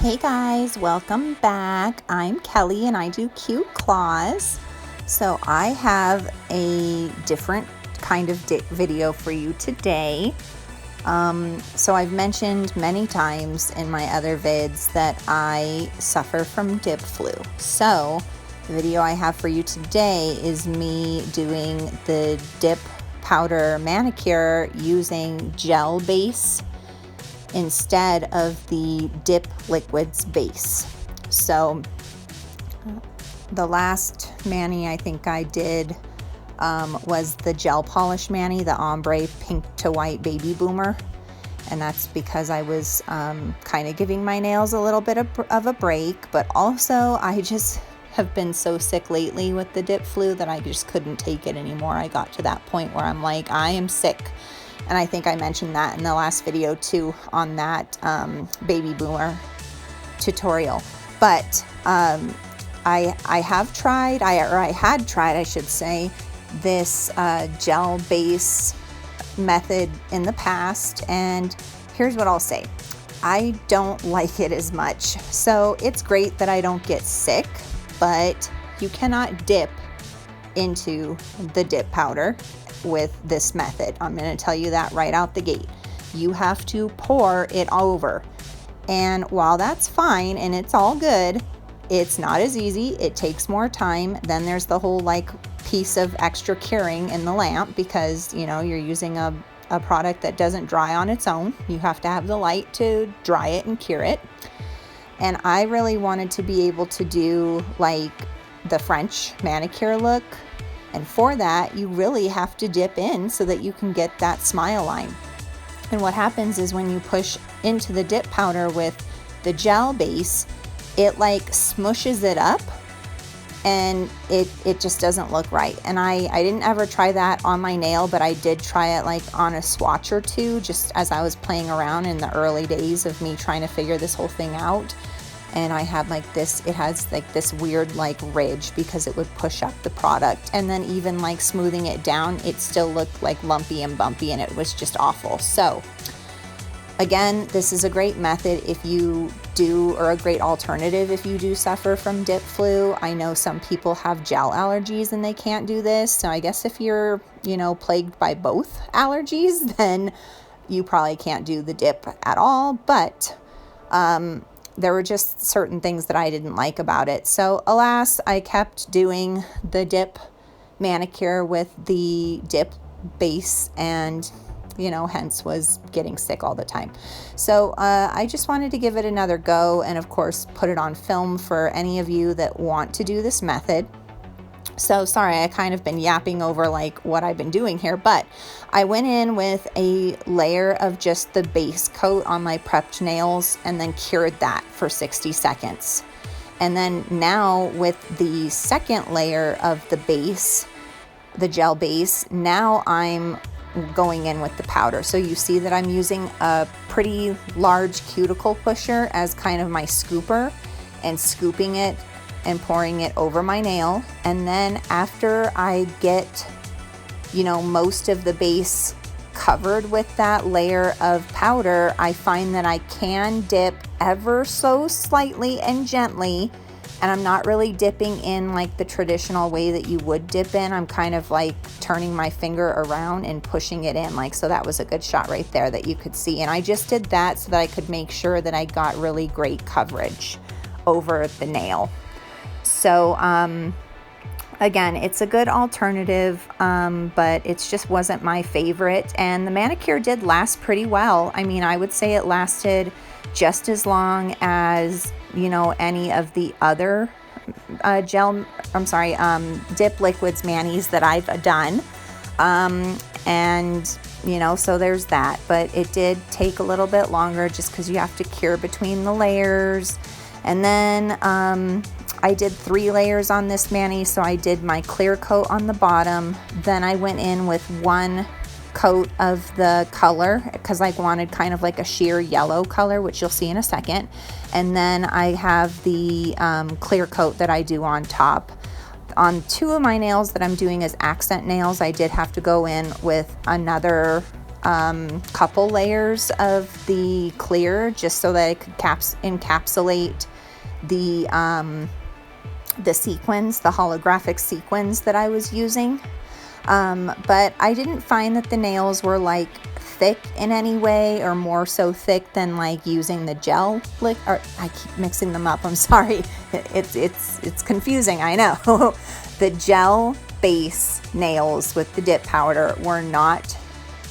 Hey guys, welcome back. I'm Kelly and I do cute claws. So I have a different kind of dip video for you today. So I've mentioned many times in my other vids that I suffer from dip flu. So the video I have for you today is me doing the dip powder manicure using gel base instead of the dip liquids base. So the last mani I think I did was the gel polish mani, the ombre pink to white baby boomer, and that's because I was kind of giving my nails a little bit of a break, but also I just have been so sick lately with the dip flu that I just couldn't take it anymore. I got to that point where I'm like, I am sick. And I think I mentioned that in the last video too, on that baby boomer tutorial. But I had tried, I should say, this gel base method in the past, and here's what I'll say. I don't like it as much. So it's great that I don't get sick, but you cannot dip into the dip powder with this method. I'm going to tell you that right out the gate. You have to pour it over. And while that's fine and it's all good, it's not as easy. It takes more time. Then there's the whole like piece of extra curing in the lamp because, you know, you're using a product that doesn't dry on its own. You have to have the light to dry it and cure it. And I really wanted to be able to do like the French manicure look. And for that, you really have to dip in so that you can get that smile line. And what happens is when you push into the dip powder with the gel base, it like smushes it up and it just doesn't look right. And I didn't ever try that on my nail, but I did try it like on a swatch or two, just as I was playing around in the early days of me trying to figure this whole thing out. And I had like this, it has like this weird like ridge because it would push up the product. And then even like smoothing it down, it still looked like lumpy and bumpy and it was just awful. So again, this is a great method if you do, or a great alternative if you do suffer from dip flu. I know some people have gel allergies and they can't do this. So I guess if you're, you know, plagued by both allergies, then you probably can't do the dip at all. But, there were just certain things that I didn't like about it. So alas, I kept doing the dip manicure with the dip base and, you know, hence was getting sick all the time. So I just wanted to give it another go and of course put it on film for any of you that want to do this method. So sorry, I kind of been yapping over like what I've been doing here, but I went in with a layer of just the base coat on my prepped nails and then cured that for 60 seconds. And then now with the second layer of the base, the gel base, now I'm going in with the powder. So you see that I'm using a pretty large cuticle pusher as kind of my scooper and scooping it and pouring it over my nail. And then after I get, you know, most of the base covered with that layer of powder, I find that I can dip ever so slightly and gently. And I'm not really dipping in like the traditional way that you would dip in. I'm kind of like turning my finger around and pushing it in. Like, so that was a good shot right there that you could see. And I just did that so that I could make sure that I got really great coverage over the nail. So again, it's a good alternative, but it just wasn't my favorite. And the manicure did last pretty well. I mean, I would say it lasted just as long as, you know, any of the other dip liquids manis that I've done. And, you know, so there's that. But it did take a little bit longer just because you have to cure between the layers. And then I did 3 layers on this mani. So I did my clear coat on the bottom. Then I went in with 1 coat of the color because I wanted kind of like a sheer yellow color, which you'll see in a second. And then I have the clear coat that I do on top. On 2 of my nails that I'm doing as accent nails, I did have to go in with another couple layers of the clear just so that it could encapsulate the sequins, the holographic sequins that I was using. But I didn't find that the nails were like thick in any way, or more so thick than like using the gel or I keep mixing them up, I'm sorry. It's confusing, I know. The gel base nails with the dip powder were not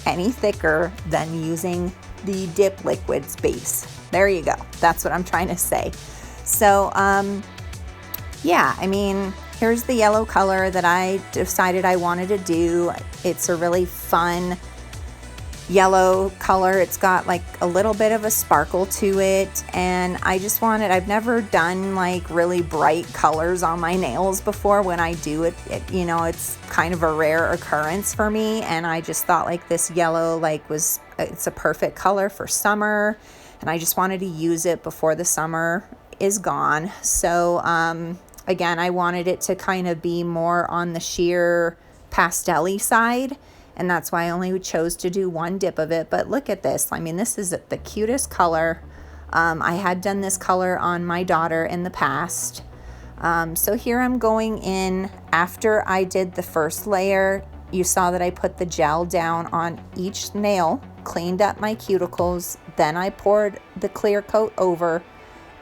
any thicker than using the dip liquids base. There you go. That's what I'm trying to say. So yeah, I mean, here's the yellow color that I decided I wanted to do. It's a really fun yellow color. It's got like a little bit of a sparkle to it, and I just wanted, I've never done like really bright colors on my nails before. When I do it, you know, it's kind of a rare occurrence for me, and I just thought like this yellow it's a perfect color for summer, and I just wanted to use it before the summer is gone. So again, I wanted it to kind of be more on the sheer pastel-y side, and that's why I only chose to do one dip of it. But look at this. I mean, this is the cutest color. I had done this color on my daughter in the past. So here I'm going in after I did the first layer. You saw that I put the gel down on each nail, cleaned up my cuticles, then I poured the clear coat over,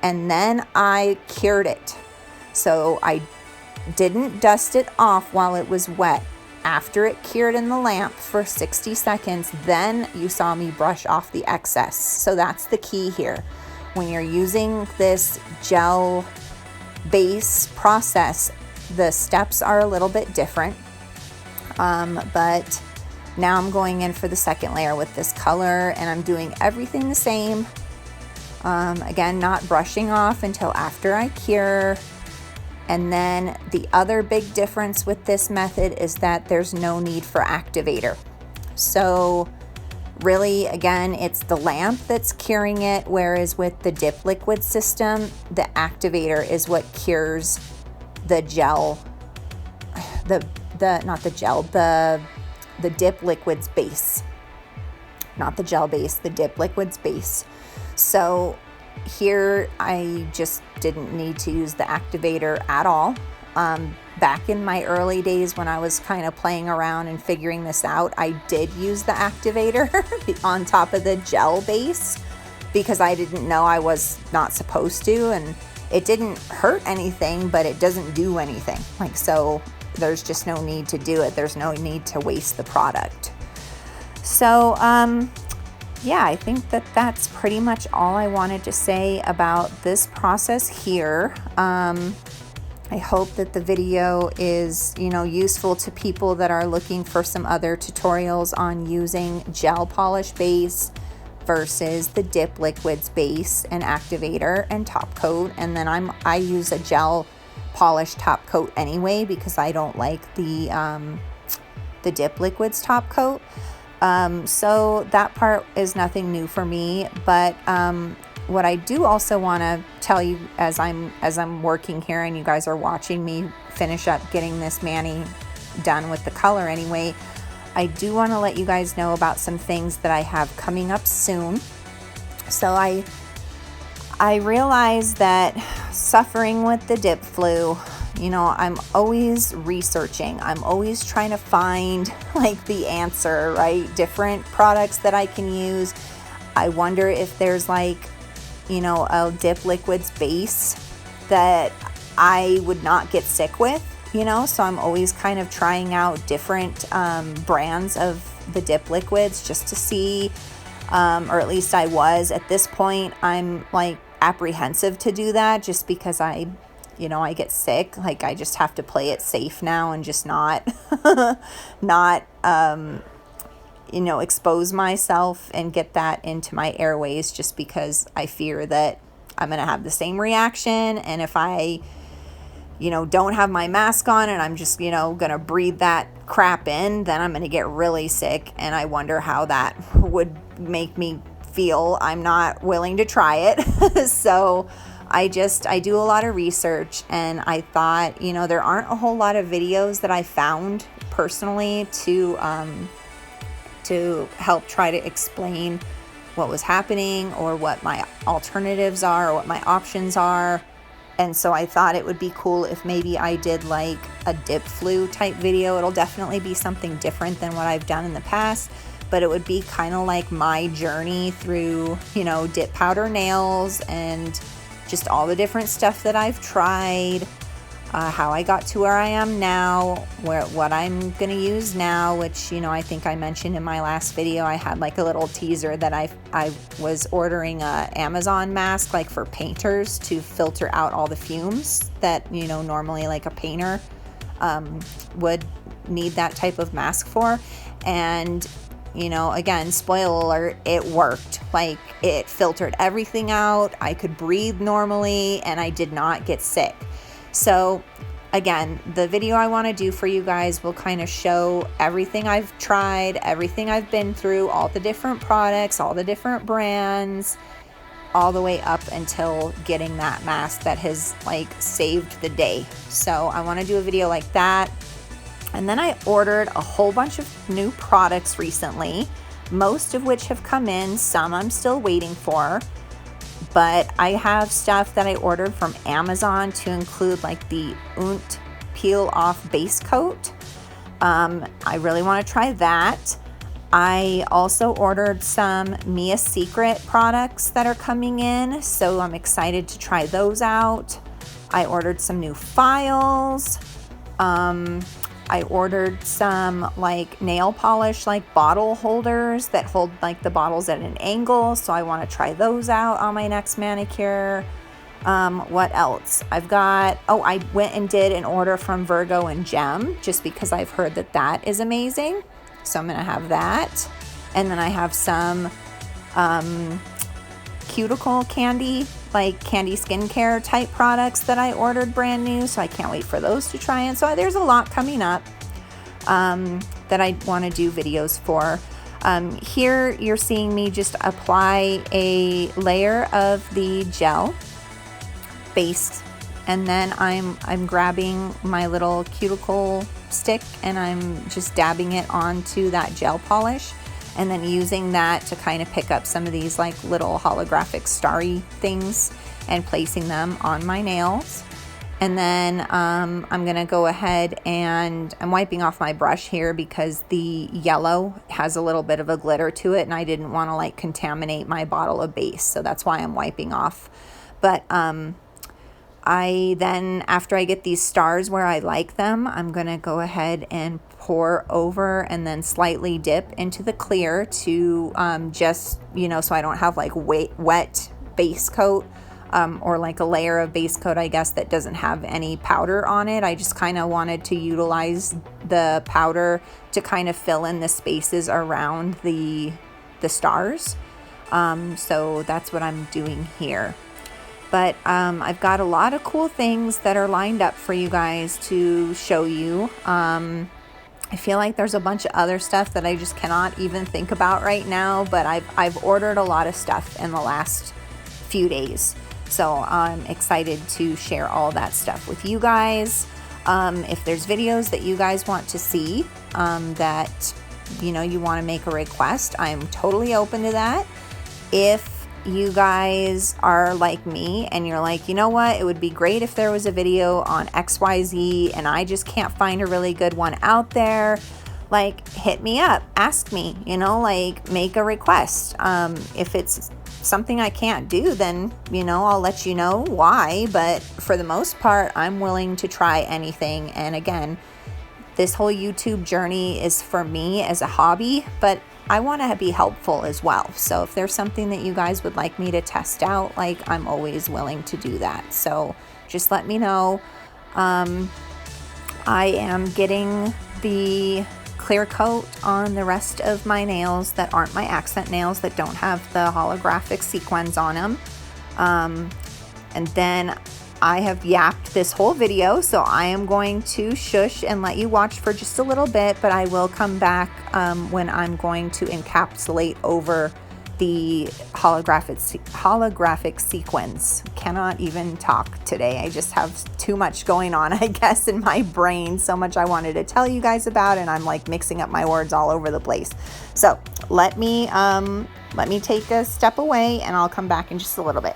and then I cured it. So I didn't dust it off while it was wet. After it cured in the lamp for 60 seconds, then you saw me brush off the excess. So that's the key here. When you're using this gel base process, the steps are a little bit different. But now I'm going in for the second layer with this color, and I'm doing everything the same. Again, not brushing off until after I cure. And then the other big difference with this method is that there's no need for activator. So really, again, it's the lamp that's curing it, whereas with the dip liquid system, the activator is what cures the gel, not the gel, the dip liquids base. Not the gel base, the dip liquids base. So here I just didn't need to use the activator at all. Back in my early days when I was kind of playing around and figuring this out, I did use the activator on top of the gel base because I didn't know I was not supposed to, and it didn't hurt anything, but it doesn't do anything. Like, so there's just no need to do it. There's no need to waste the product. So yeah, I think that that's pretty much all I wanted to say about this process here. I hope that the video is, you know, useful to people that are looking for some other tutorials on using gel polish base versus the dip liquids base and activator and top coat. And then I use a gel polish top coat anyway because I don't like the dip liquids top coat. So that part is nothing new for me, but what I do also want to tell you as I'm working here and you guys are watching me finish up getting this mani done with the color anyway, I do want to let you guys know about some things that I have coming up soon. So I realize that suffering with the dip flu, you know, I'm always researching. I'm always trying to find like the answer, right? Different products that I can use. I wonder if there's like, you know, a dip liquids base that I would not get sick with, you know? So I'm always kind of trying out different brands of the dip liquids just to see, or at least I was. At this point, I'm like apprehensive to do that just because I get sick. Like, I just have to play it safe now and just not expose myself and get that into my airways, just because I fear that I'm going to have the same reaction. And if I, don't have my mask on and I'm just, going to breathe that crap in, then I'm going to get really sick. And I wonder how that would make me feel. I'm not willing to try it. So I do a lot of research, and I thought, there aren't a whole lot of videos that I found personally to to help try to explain what was happening or what my alternatives are or what my options are. And so I thought it would be cool if maybe I did like a dip flu type video. It'll definitely be something different than what I've done in the past, but it would be kind of like my journey through, you know, dip powder nails and just all the different stuff that I've tried, how I got to where I am now, what I'm gonna use now, which, you know, I think I mentioned in my last video. I had like a little teaser that I was ordering a Amazon mask like for painters to filter out all the fumes that, you know, normally like a painter would need that type of mask for. And, you know, again, spoiler alert, it worked. Like, it filtered everything out. I could breathe normally and I did not get sick. So again, the video I want to do for you guys will kind of show everything I've tried, everything I've been through, all the different products, all the different brands, all the way up until getting that mask that has like saved the day. So I want to do a video like that. And then I ordered a whole bunch of new products recently, most of which have come in, some I'm still waiting for. But I have stuff that I ordered from Amazon to include like the Peel Off base coat. I really want to try that. I also ordered some Mia Secret products that are coming in, so I'm excited to try those out. I ordered some new files. I ordered some like nail polish, like bottle holders that hold like the bottles at an angle. So I want to try those out on my next manicure. What else? I've got, I went and did an order from Virgo and Gem just because I've heard that that is amazing. So I'm going to have that. And then I have some cuticle candy, like Candi skincare type products that I ordered brand new. So I can't wait for those to try in. So there's a lot coming up that I want to do videos for. Here you're seeing me just apply a layer of the gel base, and then I'm grabbing my little cuticle stick and I'm just dabbing it onto that gel polish, and then using that to kind of pick up some of these like little holographic starry things and placing them on my nails. And then I'm gonna go ahead and I'm wiping off my brush here because the yellow has a little bit of a glitter to it and I didn't want to like contaminate my bottle of base, so that's why I'm wiping off. But I then, after I get these stars where I like them, I'm gonna go ahead and pour over and then slightly dip into the clear to just, you know, so I don't have like wet base coat or like a layer of base coat, I guess, that doesn't have any powder on it. I just kind of wanted to utilize the powder to kind of fill in the spaces around the stars. So that's what I'm doing here. But I've got a lot of cool things that are lined up for you guys to show you. I feel like there's a bunch of other stuff that I just cannot even think about right now, but I've ordered a lot of stuff in the last few days. So I'm excited to share all that stuff with you guys. If there's videos that you guys want to see that, you know, you want to make a request, I'm totally open to that. If you guys are like me and you're like, you know what, it would be great if there was a video on XYZ and I just can't find a really good one out there, like hit me up, ask me, you know, like make a request. If it's something I can't do, then, you know, I'll let you know why. But for the most part, I'm willing to try anything. And again, this whole YouTube journey is for me as a hobby, but I want to be helpful as well. So if there's something that you guys would like me to test out, like, I'm always willing to do that. So just let me know. I am getting the clear coat on the rest of my nails that aren't my accent nails, that don't have the holographic sequins on them. And then I have yapped this whole video, so I am going to shush and let you watch for just a little bit, but I will come back when I'm going to encapsulate over the holographic sequins. Cannot even talk today. I just have too much going on, I guess, in my brain. So much I wanted to tell you guys about, and I'm like mixing up my words all over the place. So let me take a step away, and I'll come back in just a little bit.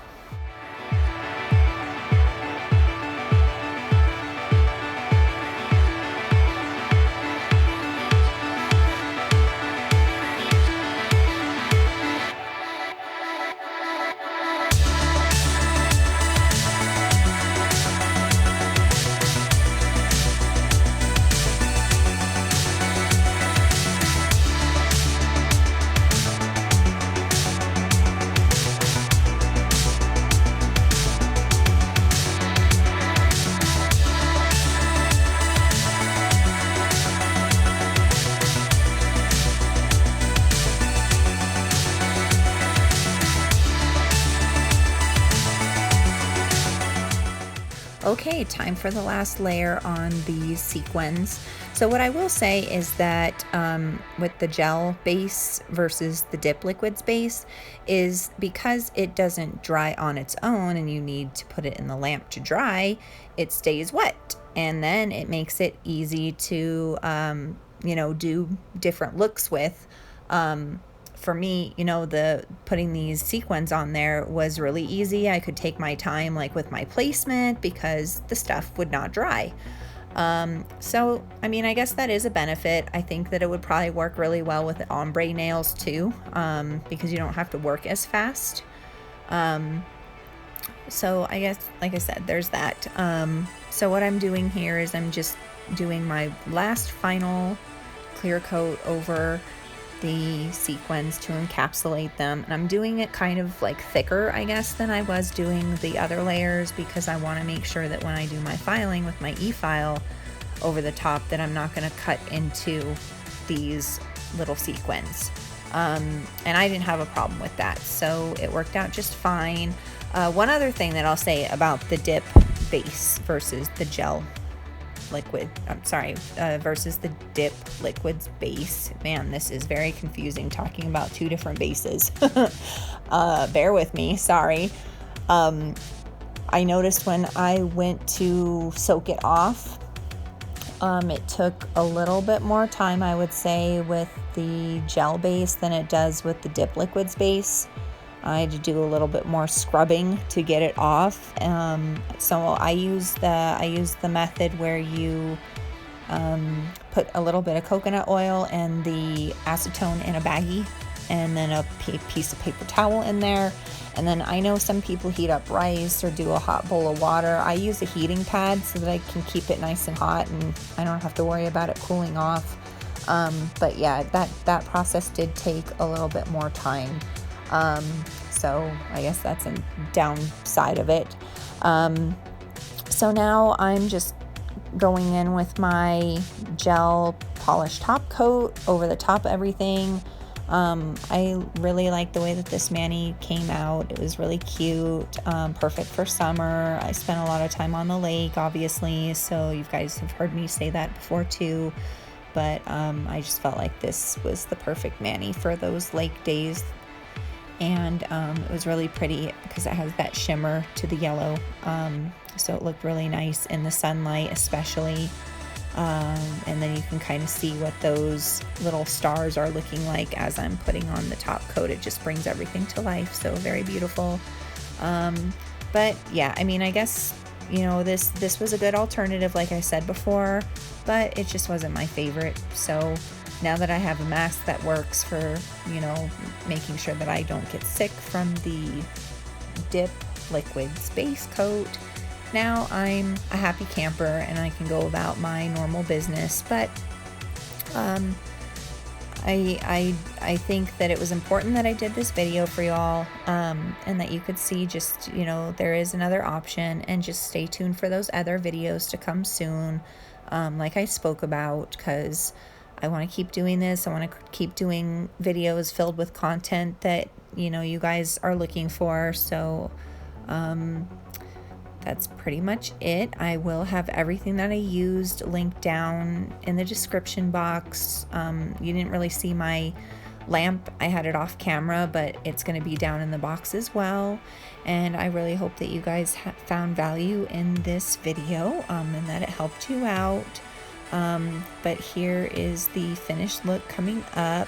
Okay, time for the last layer on these sequins. So what I will say is that with the gel base versus the dip liquids base is because it doesn't dry on its own and you need to put it in the lamp to dry, it stays wet. And then it makes it easy to, do different looks with. For me, putting these sequins on there was really easy. I could take my time like with my placement because the stuff would not dry. So, I guess that is a benefit. I think that it would probably work really well with the ombre nails too, because you don't have to work as fast. So I guess, like I said, there's that. So what I'm doing here is I'm just doing my last final clear coat over the sequins to encapsulate them, and I'm doing it kind of like thicker, I guess, than I was doing the other layers, because I want to make sure that when I do my filing with my e-file over the top that I'm not going to cut into these little sequins. And I didn't have a problem with that, so it worked out just fine. One other thing that I'll say about the dip base versus the gel liquid, versus the dip liquids base. Man, this is very confusing talking about two different bases. Bear with me, sorry. I noticed when I went to soak it off, it took a little bit more time, I would say, with the gel base than it does with the dip liquids base. I had to do a little bit more scrubbing to get it off. So I use the method where you put a little bit of coconut oil and the acetone in a baggie, and then a piece of paper towel in there. And then I know some people heat up rice or do a hot bowl of water. I use a heating pad so that I can keep it nice and hot and I don't have to worry about it cooling off. But yeah, that process did take a little bit more time. So I guess that's a downside of it. So now I'm just going in with my gel polish top coat over the top of everything. I really like the way that this mani came out. It was really cute, perfect for summer. I spent a lot of time on the lake, obviously, so you guys have heard me say that before too. But I just felt like this was the perfect mani for those lake days. And it was really pretty because it has that shimmer to the yellow, so it looked really nice in the sunlight especially, and then you can kind of see what those little stars are looking like as I'm putting on the top coat. It just brings everything to life, so very beautiful. But yeah, I guess this was a good alternative, like I said before, but it just wasn't my favorite. So now that I have a mask that works for, making sure that I don't get sick from the dip liquids base coat, now I'm a happy camper and I can go about my normal business. But I think that it was important that I did this video for y'all, and that you could see just, there is another option, and just stay tuned for those other videos to come soon, like I spoke about, because I want to keep doing this. I want to keep doing videos filled with content that, you guys are looking for. So that's pretty much it. I will have everything that I used linked down in the description box. You didn't really see my lamp. I had it off camera, but it's going to be down in the box as well. And I really hope that you guys found value in this video, and that it helped you out. But here is the finished look coming up.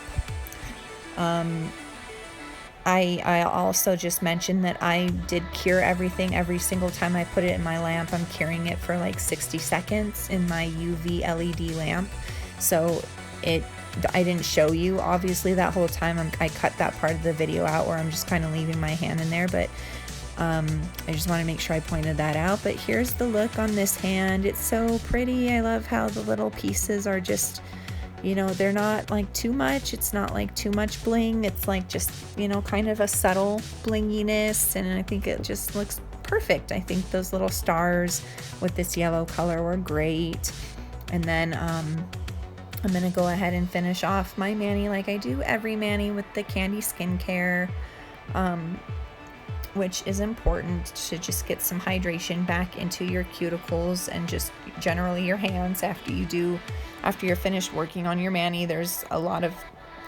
I also just mentioned that I did cure everything every single time I put it in my lamp. I'm curing it for like 60 seconds in my UV LED lamp. So I didn't show you obviously that whole time. I cut that part of the video out where I'm just kind of leaving my hand in there, but I just want to make sure I pointed that out. But here's the look on this hand. It's so pretty. I love how the little pieces are just, you know, they're not like too much. It's not like too much bling. It's like just, you know, kind of a subtle blinginess, and I think it just looks perfect. I think those little stars with this yellow color were great. And then I'm gonna go ahead and finish off my mani like I do every mani with the Candi skincare, which is important to just get some hydration back into your cuticles and just generally your hands after you're finished working on your mani. There's a lot of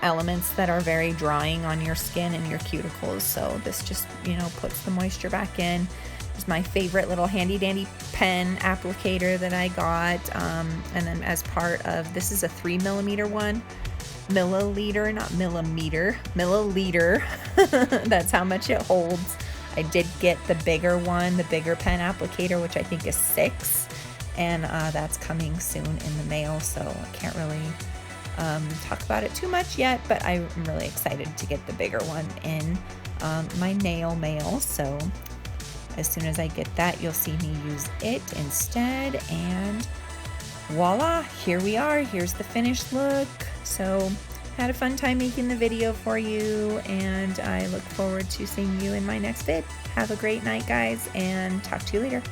elements that are very drying on your skin and your cuticles, so this just, you know, puts the moisture back in. It's my favorite little handy dandy pen applicator that I got, and then as part of this is a 3mm one, milliliter, not millimeter, milliliter. That's how much it holds. I did get the bigger one, the bigger pen applicator, which I think is 6, and that's coming soon in the mail, so I can't really talk about it too much yet, but I'm really excited to get the bigger one in my nail mail. So as soon as I get that, you'll see me use it instead, and voila, here we are. Here's the finished look. So had a fun time making the video for you, and I look forward to seeing you in my next vid. Have a great night, guys, and talk to you later.